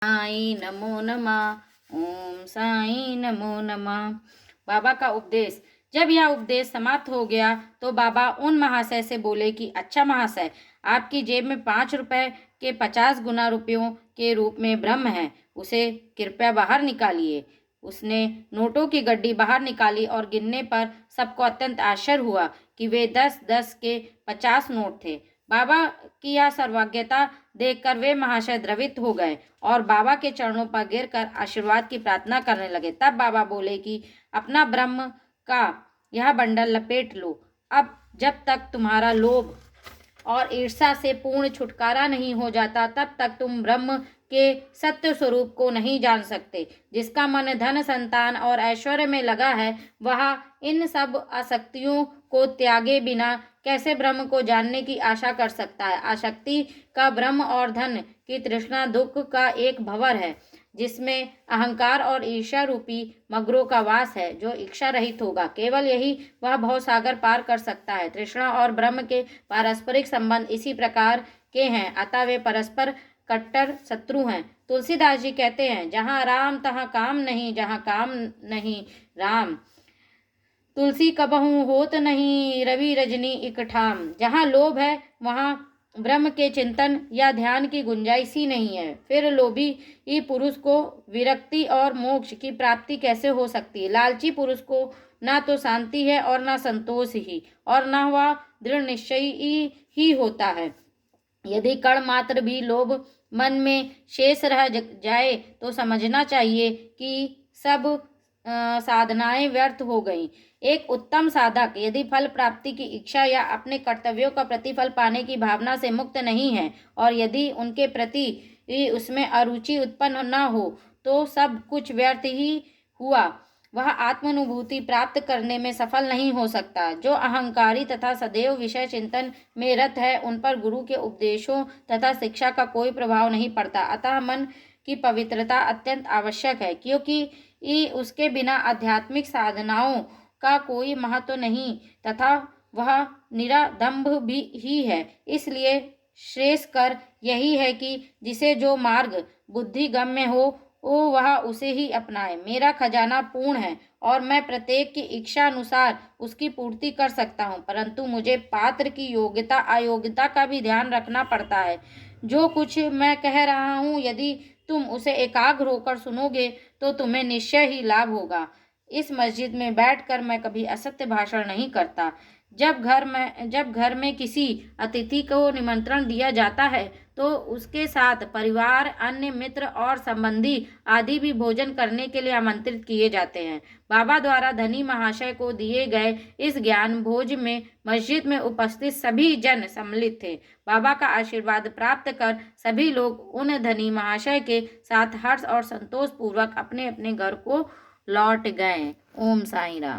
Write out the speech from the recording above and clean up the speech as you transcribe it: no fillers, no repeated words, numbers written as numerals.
साईं नमो नमः। ओम साईं नमो नमः। बाबा का उपदेश। जब यह उपदेश समाप्त हो गया तो बाबा उन महाशय से बोले कि अच्छा महाशय, आपकी जेब में 5 रुपए के 50 गुना रुपयों के रूप में ब्रह्म है, उसे कृपया बाहर निकालिए। उसने नोटों की गड्डी बाहर निकाली और गिनने पर सबको अत्यंत आश्चर्य हुआ कि वे 10-10 के 50 नोट थे। बाबा की यह सर्वज्ञता देखकर वे महाशय द्रवित हो गए और बाबा के चरणों पर गिरकर आशीर्वाद की प्रार्थना करने लगे। तब बाबा बोले कि अपना ब्रह्म का यह बंडल लपेट लो। अब जब तक तुम्हारा लोभ और ईर्ष्या से पूर्ण छुटकारा नहीं हो जाता, तब तक तुम ब्रह्म के सत्य स्वरूप को नहीं जान सकते। जिसका मन धन, संतान और ऐश्वर्य में लगा है, वह इन सब आसक्तियों को त्यागे बिना कैसे ब्रह्म को जानने की आशा कर सकता है। आसक्ति का ब्रह्म और धन की तृष्णा दुख का एक भंवर है, जिसमें अहंकार और ईर्ष्या रूपी मगरों का वास है। जो इच्छा रहित होगा, केवल यही वह भवसागर पार कर सकता है। तृष्णा और ब्रह्म के पारस्परिक संबंध इसी प्रकार के हैं, अतः वे परस्पर कट्टर शत्रु हैं। तुलसीदास जी कहते हैं, जहाँ राम तहाँ काम नहीं, जहाँ काम नहीं राम। तुलसी कबहू होत नहीं, रवि रजनी इकठाम। जहाँ लोभ है वहाँ ब्रह्म के चिंतन या ध्यान की गुंजाइश ही नहीं है। फिर लोभी पुरुष को विरक्ति और मोक्ष की प्राप्ति कैसे हो सकती है। लालची पुरुष को ना तो शांति है और ना संतोष ही, और ना वह दृढ़ निश्चयी ही होता है। यदि कण मात्र भी लोभ मन में शेष रह जाए तो समझना चाहिए कि सब साधनाएं व्यर्थ हो गईं। एक उत्तम साधक यदि फल प्राप्ति की इच्छा या अपने कर्तव्यों का प्रतिफल पाने की भावना से मुक्त नहीं है, और यदि उनके प्रति उसमें अरुचि उत्पन्न न हो, तो सब कुछ व्यर्थ ही हुआ। वह आत्मानुभूति प्राप्त करने में सफल नहीं हो सकता। जो अहंकारी तथा सदैव विषय चिंतन में रत है, उन पर गुरु के उपदेशों तथा शिक्षा का कोई प्रभाव नहीं पड़ता। अतः मन की पवित्रता अत्यंत आवश्यक है, क्योंकि उसके बिना आध्यात्मिक साधनाओं का कोई महत्व नहीं तथा वह निरादंभ भी ही है। इसलिए श्रेष्ठ कर यही है कि जिसे जो मार्ग बुद्धिगम्य हो वह उसे ही अपनाए। मेरा खजाना पूर्ण है और मैं प्रत्येक की इच्छा अनुसार उसकी पूर्ति कर सकता हूँ, परंतु मुझे पात्र की योग्यता अयोग्यता का भी ध्यान रखना पड़ता है। जो कुछ मैं कह रहा हूँ, यदि तुम उसे एकाग्र होकर सुनोगे तो तुम्हें निश्चय ही लाभ होगा। इस मस्जिद में बैठकर मैं कभी असत्य भाषण नहीं करता। जब घर में किसी अतिथि को निमंत्रण दिया जाता है तो उसके साथ परिवार, अन्य मित्र और संबंधी आदि भी भोजन करने के लिए आमंत्रित किए जाते हैं। बाबा द्वारा धनी महाशय को दिए गए इस ज्ञान भोज में मस्जिद में उपस्थित सभी जन सम्मिलित थे। बाबा का आशीर्वाद प्राप्त कर सभी लोग उन धनी महाशय के साथ हर्ष और संतोष पूर्वक अपने अपने घर को लौट गए। ओम साईं राम।